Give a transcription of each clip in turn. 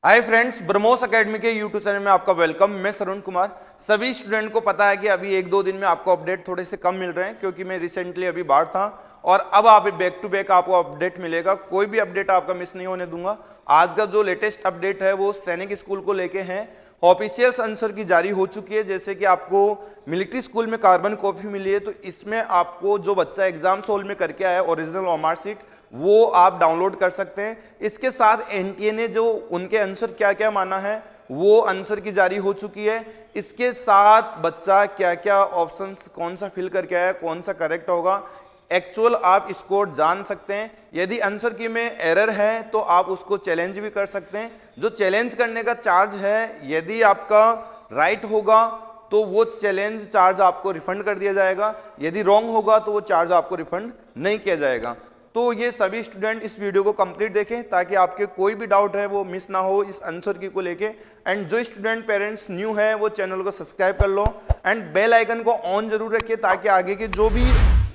Hi friends, BrahMos academy के YouTube channel में आपका वेलकम। मैं सरुण कुमार। सभी स्टूडेंट को पता है कि अभी एक दो दिन में आपको अपडेट थोड़े से कम मिल रहे हैं क्योंकि मैं रिसेंटली अभी बाहर था और अब आप बैक टू बैक आपको अपडेट मिलेगा। कोई भी अपडेट आपका मिस नहीं होने दूंगा। आज का जो लेटेस्ट अपडेट है वो सैनिक स्कूल को लेके है। ऑफिशियल आंसर की जारी हो चुकी है। जैसे कि आपको मिलिट्री स्कूल में कार्बन कॉपी मिली है, तो इसमें आपको जो बच्चा एग्जाम सोल में करके आया ओरिजिनल मार्क शीट वो आप डाउनलोड कर सकते हैं। इसके साथ एनटीए ने जो उनके आंसर क्या क्या माना है वो आंसर की जारी हो चुकी है। इसके साथ बच्चा क्या क्या ऑप्शंस कौन सा फिल करके आया, कौन सा करेक्ट होगा, एक्चुअल आप स्कोर जान सकते हैं। यदि आंसर की में एरर है तो आप उसको चैलेंज भी कर सकते हैं। जो चैलेंज करने का चार्ज है, यदि आपका राइट होगा तो वो चैलेंज चार्ज आपको रिफंड कर दिया जाएगा, यदि रॉन्ग होगा तो वो चार्ज आपको रिफंड नहीं किया जाएगा। तो ये सभी स्टूडेंट इस वीडियो को कंप्लीट देखें ताकि आपके कोई भी डाउट है वो मिस ना हो इस आंसर की को लेके। एंड जो स्टूडेंट पेरेंट्स न्यू है वो चैनल को सब्सक्राइब कर लो एंड बेल आइकन को ऑन जरूर रखिए ताकि आगे के जो भी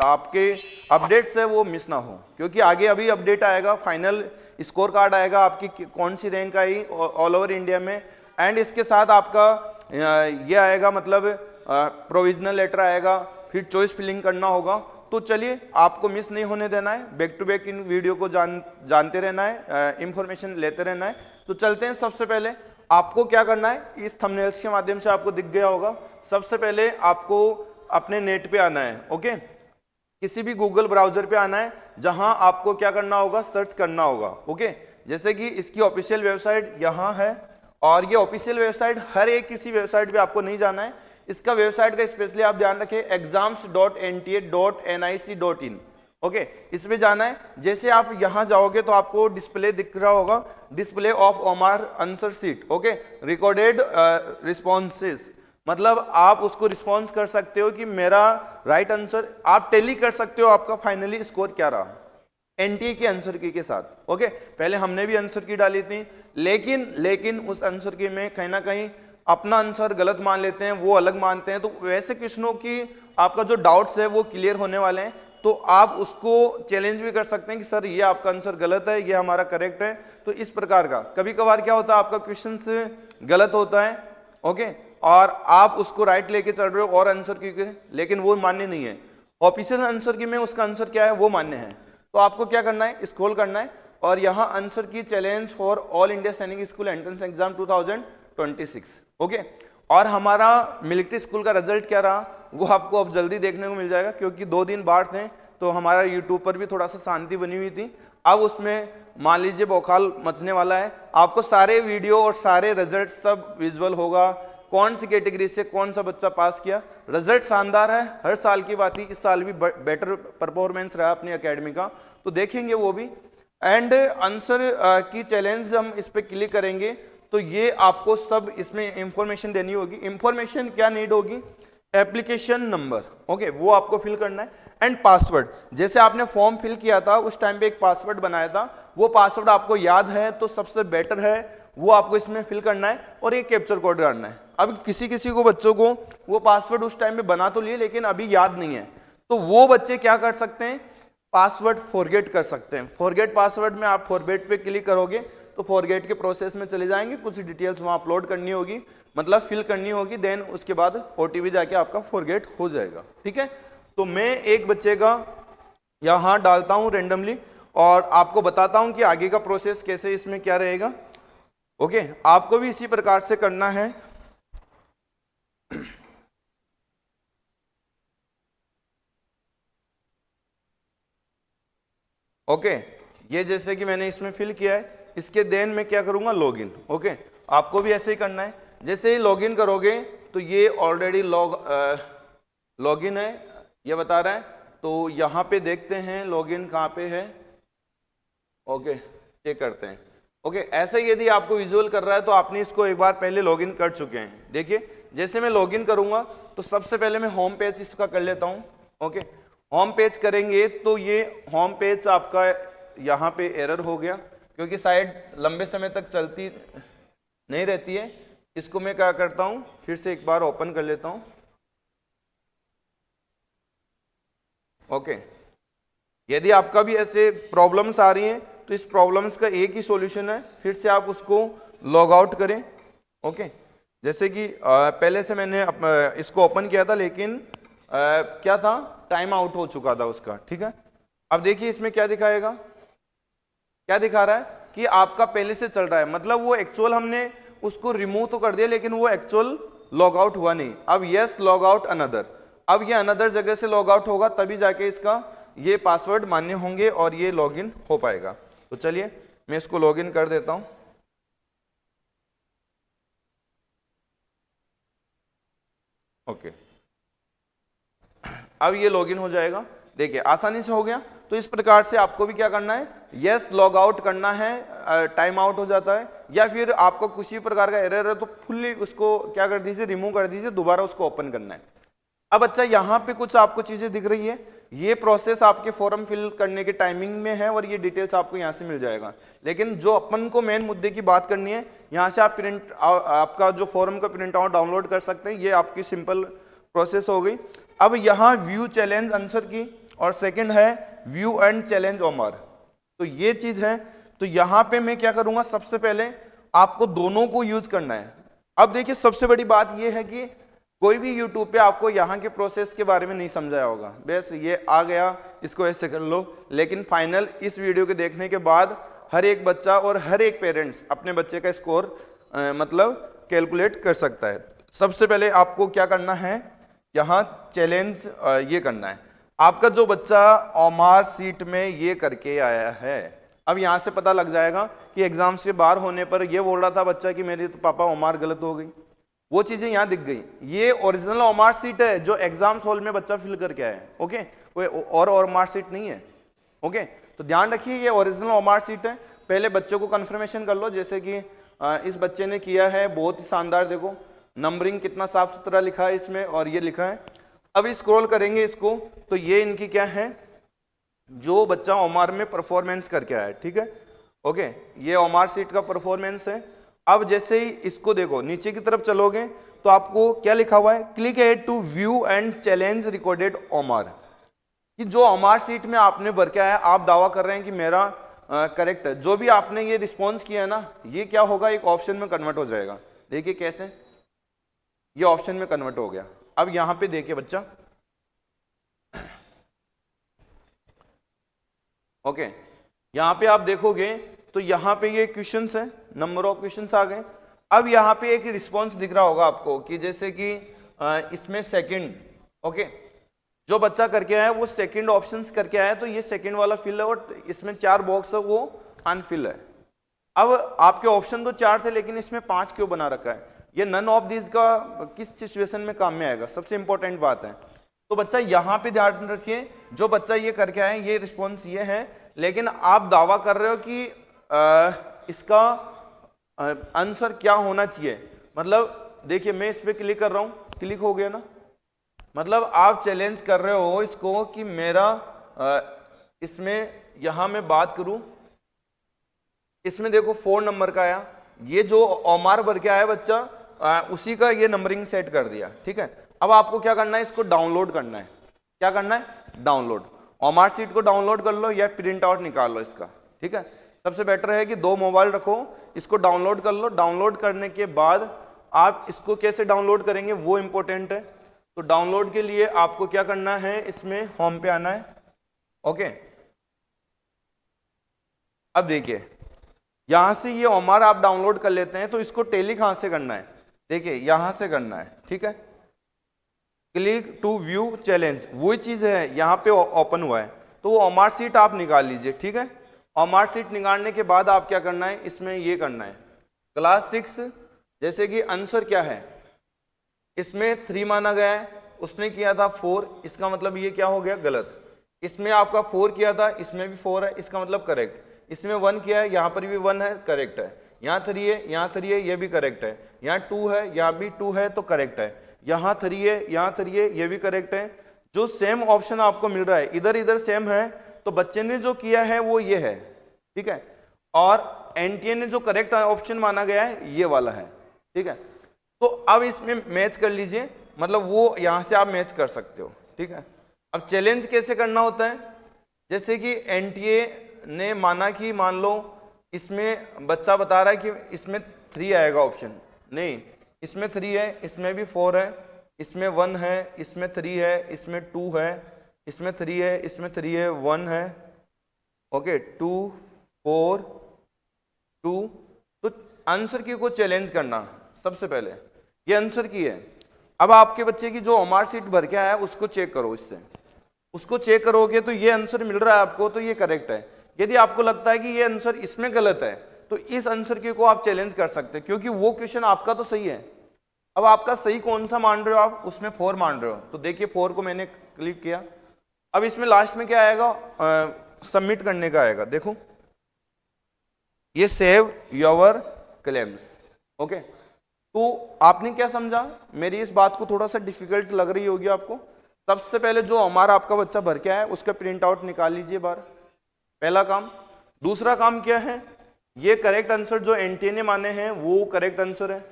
आपके अपडेट्स है वो मिस ना हो, क्योंकि आगे अभी अपडेट आएगा, फाइनल स्कोर कार्ड आएगा, आपकी कौन सी रैंक आई ऑल ओवर इंडिया में। एंड इसके साथ आपका ये आएगा, मतलब प्रोविजनल लेटर आएगा, फिर चॉइस फिलिंग करना होगा। तो चलिए, आपको मिस नहीं होने देना है, बैक टू बैक इन वीडियो को जानते रहना है, इंफॉर्मेशन लेते रहना है। तो चलते हैं। सबसे पहले आपको क्या करना है, इस थंबनेल्स के माध्यम से आपको दिख गया होगा। सबसे पहले आपको अपने नेट पे आना है, ओके, किसी भी गूगल ब्राउजर पे आना है, जहां आपको क्या करना होगा, सर्च करना होगा, ओके। जैसे कि इसकी ऑफिशियल वेबसाइट यहाँ है और ये ऑफिशियल वेबसाइट हर एक किसी वेबसाइट पे आपको नहीं जाना है। इसका वेबसाइट का स्पेशली आप ध्यान रखें, exams.nta.nic.in, ओके, इसमें जाना है। जैसे आप यहां जाओगे तो आपको डिस्प्ले दिख रहा होगा, display of OMR answer sheet, okay, recorded responses, मतलब आप उसको रिस्पॉन्स कर सकते हो कि मेरा राइट आंसर, आप टेली कर सकते हो आपका फाइनली स्कोर क्या रहा एनटीए के आंसर की के साथ, ओके। पहले हमने भी आंसर की डाली थी, लेकिन उस आंसर की में कहीं ना कहीं अपना आंसर गलत मान लेते हैं, वो अलग मानते हैं। तो वैसे क्वेश्चनों की आपका जो डाउट्स है वो क्लियर होने वाले हैं, तो आप उसको चैलेंज भी कर सकते हैं कि सर ये आपका आंसर गलत है, ये हमारा करेक्ट है। तो इस प्रकार का कभी कभार क्या होता है, आपका क्वेश्चन गलत होता है, ओके, और आप उसको राइट लेके चल रहे हो और आंसर की, लेकिन वो मान्य नहीं है। ऑफिशियल आंसर की में उसका आंसर क्या है वो मान्य है। तो आपको क्या करना है, स्क्रॉल करना है और यहाँ आंसर की चैलेंज फॉर ऑल इंडिया सैनिक स्कूल एंट्रेंस एग्जाम 2026, ओके। और हमारा मिलिट्री स्कूल का रिजल्ट क्या रहा वो आपको अब जल्दी देखने को मिल जाएगा, क्योंकि 2 दिन बाहर थे तो हमारा यूट्यूब पर भी थोड़ा सा शांति बनी हुई थी। अब उसमें मान लीजिए बौखाल मचने वाला है। आपको सारे वीडियो और सारे रिजल्ट सब विजुअल होगा, कौन सी कैटेगरी से कौन सा बच्चा पास किया। रिजल्ट शानदार है, हर साल की बात ही, इस साल भी बेटर परफॉर्मेंस रहा अपनी एकेडमी का, तो देखेंगे वो भी। एंड आंसर की चैलेंज हम इस पे क्लिक करेंगे तो ये आपको सब इसमें इंफॉर्मेशन देनी होगी। इंफॉर्मेशन क्या नीड होगी, एप्लीकेशन नंबर, ओके, वो आपको फिल करना है, एंड पासवर्ड। जैसे आपने फॉर्म फिल किया था उस टाइम पे एक पासवर्ड बनाया था, वो पासवर्ड आपको याद है तो सबसे बेटर है वो आपको इसमें फिल करना है और एक कैप्चर कोड करना है। अब किसी किसी को बच्चों को वो पासवर्ड उस टाइम में बना तो लिए लेकिन अभी याद नहीं है, तो वो बच्चे क्या कर सकते हैं, पासवर्ड फॉरगेट कर सकते हैं। फॉरगेट पासवर्ड में आप फॉरगेट पे क्लिक करोगे तो फॉरगेट के प्रोसेस में चले जाएंगे, कुछ डिटेल्स वहां अपलोड करनी होगी, मतलब फिल करनी होगी, देन उसके बाद ओटीपी जाके आपका फॉरगेट हो जाएगा, ठीक है। तो मैं एक बच्चे का यहां डालता हूं रेंडमली और आपको बताता हूं कि आगे का प्रोसेस कैसे इसमें क्या रहेगा, ओके। आपको भी इसी प्रकार से करना है। ओके, ये जैसे कि मैंने इसमें फिल किया है, इसके देन मैं क्या करूंगा, लॉगिन, ओके। आपको भी ऐसे ही करना है। जैसे ही लॉगिन करोगे तो ये ऑलरेडी लॉगिन है, ये बता रहा है। तो यहाँ पे देखते हैं लॉगिन कहाँ पे है, ओके, चेक करते हैं, ओके। ऐसे ही यदि आपको विजुअल कर रहा है तो आपने इसको एक बार पहले लॉगिन कर चुके हैं। देखिए, जैसे मैं लॉगिन करूंगा तो सबसे पहले मैं होम पेज इसका कर लेता हूँ, ओके। होम पेज करेंगे तो ये होम पेज आपका यहाँ पे एरर हो गया, क्योंकि साइट लंबे समय तक चलती नहीं रहती है। इसको मैं क्या करता हूँ, फिर से एक बार ओपन कर लेता हूँ, ओके। यदि आपका भी ऐसे प्रॉब्लम्स आ रही हैं तो इस प्रॉब्लम्स का एक ही सॉल्यूशन है, फिर से आप उसको लॉग आउट करें। ओके, जैसे कि पहले से मैंने इसको ओपन किया था, लेकिन क्या था, टाइम आउट हो चुका था उसका। ठीक है, अब देखिए इसमें क्या दिखाएगा, क्या दिखा रहा है कि आपका पहले से चल रहा है, मतलब वो एक्चुअल हमने उसको रिमूव तो कर दिया, लेकिन वो एक्चुअल लॉग आउट हुआ नहीं। अब यस लॉग आउट अनदर, अब ये अनदर जगह से लॉग आउट होगा, तभी जाके इसका ये पासवर्ड मान्य होंगे और ये लॉगिन हो पाएगा। तो चलिए मैं इसको लॉगिन कर देता हूं। ओके, अब ये लॉगिन हो जाएगा, देखिए आसानी से हो गया। तो इस प्रकार से आपको भी क्या करना है, यस लॉग आउट करना है, टाइम आउट हो जाता है, या फिर आपको किसी प्रकार का एरर है तो फुल्ली उसको क्या कर दीजिए, रिमूव कर दीजिए, दोबारा उसको ओपन करना है। अब अच्छा, यहाँ पे कुछ आपको चीजें दिख रही है, ये प्रोसेस आपके फॉर्म फिल करने के टाइमिंग में है और ये डिटेल्स आपको यहाँ से मिल जाएगा। लेकिन जो अपन को मेन मुद्दे की बात करनी है, यहाँ से आप आपका जो फॉर्म का प्रिंट आउट डाउनलोड कर सकते हैं। ये आपकी सिंपल प्रोसेस हो गई। अब यहाँ व्यू चैलेंज आंसर की और सेकंड है व्यू एंड चैलेंज ओमर, तो ये चीज है। तो यहाँ पे मैं क्या करूंगा, सबसे पहले आपको दोनों को यूज करना है। अब देखिए सबसे बड़ी बात ये है कि कोई भी यूट्यूब पे आपको यहाँ के प्रोसेस के बारे में नहीं समझाया होगा, बस ये आ गया इसको ऐसे कर लो। लेकिन फाइनल इस वीडियो के देखने के बाद हर एक बच्चा और हर एक पेरेंट्स अपने बच्चे का स्कोर मतलब कैलकुलेट कर सकता है। सबसे पहले आपको क्या करना है, यहाँ चैलेंज ये करना है। आपका जो बच्चा ओमार सीट में ये करके आया है, अब यहाँ से पता लग जाएगा कि एग्जाम से बाहर होने पर ये बोल रहा था बच्चा कि मेरी तो पापा ओमार गलत हो गई, वो चीजें यहाँ दिख गई। ये ओरिजिनल ओमार सीट है जो एग्जाम हॉल में बच्चा फिल करके आया है। ओके, कोई और ओमार सीट नहीं है। ओके, तो ध्यान रखिए ये ओरिजिनल ओमार सीट है। पहले बच्चे को कंफर्मेशन कर लो, जैसे कि इस बच्चे ने किया है, बहुत ही शानदार, देखो नंबरिंग कितना साफ सुथरा लिखा है इसमें और ये लिखा है। अब स्क्रॉल करेंगे इसको तो ये इनकी क्या है, जो बच्चा ओमार में परफॉर्मेंस करके आया है। ठीक है, ओके, ये ओमार सीट का परफॉर्मेंस है। अब जैसे ही इसको देखो नीचे की तरफ चलोगे तो आपको क्या लिखा हुआ है, click here to view and challenge recorded OMR, कि जो ओमार सीट में आपने भर के आया, आप दावा कर रहे हैं कि मेरा करेक्ट है। जो भी आपने ये रिस्पॉन्स किया है ना, ये क्या होगा, एक ऑप्शन में कन्वर्ट हो जाएगा। देखिए कैसे, ये ऑप्शन में कन्वर्ट हो गया। अब यहां पे देखिए बच्चा, ओके, यहां पे आप देखोगे तो यहां पे ये क्वेश्चंस है, नंबर ऑफ क्वेश्चंस आ गए। अब यहां पे एक रिस्पॉन्स दिख रहा होगा आपको कि जैसे कि इसमें सेकंड, ओके, जो बच्चा करके आया वो सेकंड ऑप्शंस करके आया, तो ये सेकंड वाला फिल है और इसमें 4 बॉक्स है वो अनफिल है। अब आपके ऑप्शन तो 4 थे, लेकिन इसमें 5 क्यों बना रखा है, ये नन ऑफ दिस का किस सिचुएशन में काम में आएगा, सबसे इंपॉर्टेंट बात है। तो बच्चा यहाँ पे ध्यान रखिए, जो बच्चा ये करके आए ये रिस्पॉन्स ये है, लेकिन आप दावा कर रहे हो कि इसका आंसर क्या होना चाहिए। मतलब देखिए मैं इस पे क्लिक कर रहा हूं, क्लिक हो गया ना, मतलब आप चैलेंज कर रहे हो इसको कि मेरा इसमें यहां मैं बात करूं, इसमें देखो 4 नंबर का आया, ये जो ओमार भर के आया बच्चा उसी का ये नंबरिंग सेट कर दिया। ठीक है, अब आपको क्या करना है, इसको डाउनलोड करना है। क्या करना है, डाउनलोड। ओमार सीट को डाउनलोड कर लो या प्रिंट आउट निकाल लो इसका। ठीक है, सबसे बेटर है कि 2 मोबाइल रखो, इसको डाउनलोड कर लो। डाउनलोड करने के बाद आप इसको कैसे डाउनलोड करेंगे वो इंपॉर्टेंट है। तो डाउनलोड के लिए आपको क्या करना है, इसमें होम पे आना है। ओके, अब देखिए यहां से ये ओमार आप डाउनलोड कर लेते हैं, तो इसको टेली कहां से करना है, देखिए यहां से करना है। ठीक है, क्लिक टू व्यू चैलेंज, वही चीज है यहां पे ओपन हुआ है, तो वो ओमार सीट आप निकाल लीजिए। ठीक है, ओमार सीट निकालने के बाद आप क्या करना है, इसमें ये करना है क्लास 6, जैसे कि आंसर क्या है, इसमें 3 माना गया है, उसने किया था 4, इसका मतलब ये क्या हो गया, गलत। इसमें आपका 4 किया था, इसमें भी 4 है, इसका मतलब करेक्ट। इसमें 1 किया है, यहाँ पर भी 1 है, करेक्ट है। यहाँ 3 है, यहाँ 3 है, ये भी करेक्ट है। यहाँ 2 है, यहाँ भी 2 है, तो करेक्ट है। यहाँ 3 है, यहाँ 3 है, ये भी करेक्ट है। जो सेम ऑप्शन आपको मिल रहा है, इधर इधर सेम है, तो बच्चे ने जो किया है वो ये है। ठीक है, और एनटीए ने जो करेक्ट ऑप्शन माना गया है ये वाला है। ठीक है, तो अब इसमें मैच कर लीजिए, मतलब वो यहां से आप मैच कर सकते हो। ठीक है, अब चैलेंज कैसे करना होता है, जैसे कि एनटीए ने माना कि मान लो इसमें बच्चा बता रहा है कि इसमें 3 आएगा ऑप्शन, नहीं इसमें 3 है, इसमें भी 4 है, इसमें 1 है, इसमें 3 है, इसमें 2 है, इसमें 3 है, इसमें 3 है, 1 है, ओके 2 4 2। तो आंसर की को चैलेंज करना सबसे पहले, ये आंसर की है। अब आपके बच्चे की जो ओमार सीट भर के आया है उसको चेक करो, इससे उसको चेक करोगे तो ये आंसर मिल रहा है आपको, तो ये करेक्ट है। यदि आपको लगता है कि ये आंसर इसमें गलत है तो इस आंसर की को आप चैलेंज कर सकते हैं, क्योंकि वो क्वेश्चन आपका तो सही है। अब आपका सही कौन सा मान रहे हो आप, उसमें 4 मान रहे हो, तो देखिए 4 को मैंने क्लिक किया। अब इसमें लास्ट में क्या आएगा, सबमिट करने का आएगा, देखो ये सेव योर क्लेम्स, ओके। तो आपने क्या समझा, मेरी इस बात को थोड़ा सा डिफिकल्ट लग रही होगी आपको। सबसे पहले जो हमारा आपका बच्चा भर के आया है उसका प्रिंट आउट निकाल लीजिए बाहर, पहला काम। दूसरा काम क्या है, ये करेक्ट आंसर जो एनटीए ने माने हैं वो करेक्ट आंसर है।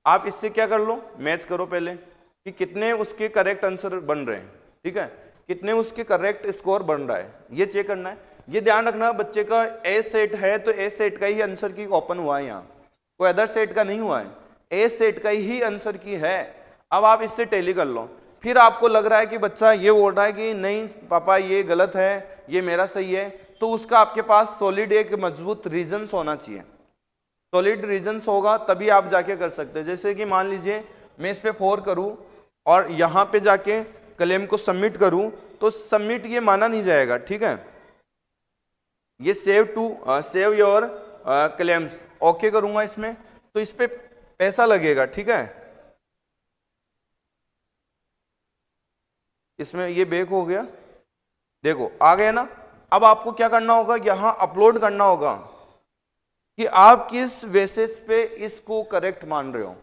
आप इससे क्या कर लो, मैच करो पहले कि कितने उसके करेक्ट आंसर बन रहे हैं, ठीक है, कितने उसके करेक्ट स्कोर बन रहा है, ये चेक करना है। ये ध्यान रखना बच्चे का ए सेट है तो ए सेट का ही आंसर की ओपन हुआ है, यहाँ कोई अदर सेट का नहीं हुआ है, ए सेट का ही आंसर की है। अब आप इससे टैली कर लो, फिर आपको लग रहा है कि बच्चा ये बोल रहा है कि नहीं पापा ये गलत है, ये मेरा सही है, तो उसका आपके पास सॉलिड एक मजबूत रीजंस होना चाहिए। सॉलिड रीजंस होगा तभी आप जाके कर सकते हैं। जैसे कि मान लीजिए मैं इस पे 4 करूं और यहाँ पे जाके क्लेम को सबमिट करूं तो सबमिट ये माना नहीं जाएगा, ठीक है। ये सेव योर क्लेम्स ओके करूंगा इसमें तो इस पे पैसा लगेगा, ठीक है। इसमें ये बेक हो गया, देखो आ गया ना। अब आपको क्या करना होगा, यहां अपलोड करना होगा कि आप किस बेसिस पे इसको करेक्ट मान रहे हो।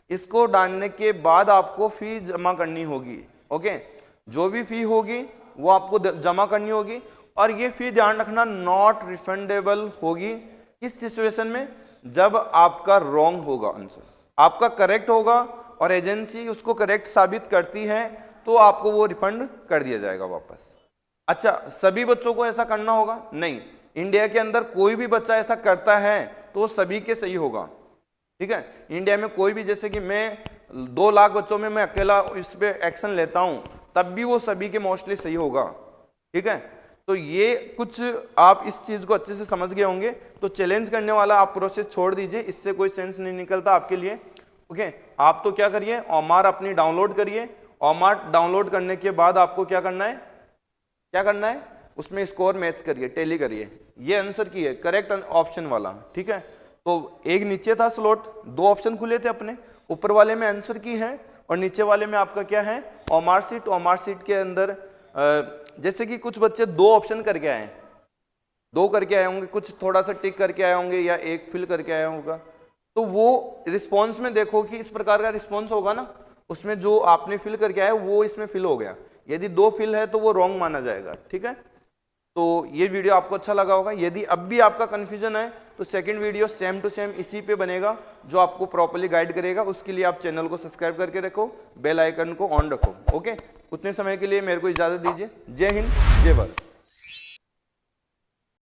इसको डालने के बाद आपको फी जमा करनी होगी, ओके। जो भी फी होगी वो आपको जमा करनी होगी, और ये फी ध्यान रखना नॉट रिफंडेबल होगी। किस सिचुएशन में, जब आपका रॉन्ग होगा आंसर, आपका करेक्ट होगा और एजेंसी उसको करेक्ट साबित करती है तो आपको वो रिफंड कर दिया जाएगा वापस। अच्छा, सभी बच्चों को ऐसा करना होगा नहीं, इंडिया के अंदर कोई भी बच्चा ऐसा करता है तो सभी के सही होगा, ठीक है। इंडिया में कोई भी, जैसे कि मैं 2 लाख बच्चों में मैं अकेला इस पे एक्शन लेता हूं तब भी वो सभी के मोस्टली सही होगा, ठीक है। तो ये कुछ आप इस चीज को अच्छे से समझ गए होंगे। तो चैलेंज करने वाला आप प्रोसेस छोड़ दीजिए, इससे कोई सेंस नहीं निकलता आपके लिए, ओके। आप तो क्या करिए, ओमार अपनी डाउनलोड करिए। ओमार डाउनलोड करने के बाद आपको क्या करना है, उसमें स्कोर मैच करिए, टैली करिए। ये आंसर की है करेक्ट ऑप्शन वाला, ठीक है। तो एक नीचे था स्लॉट, 2 ऑप्शन खुले थे अपने, ऊपर वाले में आंसर की है और नीचे वाले में आपका क्या है, ओमार सीट। ओमार सीट के अंदर जैसे कि कुछ बच्चे 2 ऑप्शन करके आए हैं, 2 करके आए होंगे, कुछ थोड़ा सा टिक करके आए होंगे या 1 फिल करके आया होगा। तो वो रिस्पॉन्स में देखो कि इस प्रकार का रिस्पॉन्स होगा ना, उसमें जो आपने फिल करके आया वो इसमें फिल हो गया। यदि 2 फिल है तो वो रॉन्ग माना जाएगा, ठीक है। तो ये वीडियो आपको अच्छा लगा होगा। यदि अब भी आपका कंफ्यूजन है तो second video same to same इसी पे बनेगा जो आपको प्रॉपर्ली गाइड करेगा। उसके लिए आप चैनल को सब्सक्राइब करके रखो, बेल आइकन को ऑन रखो, ओके। उतने समय के लिए मेरे को इजाजत दीजिए। जय हिंद, जय भारत।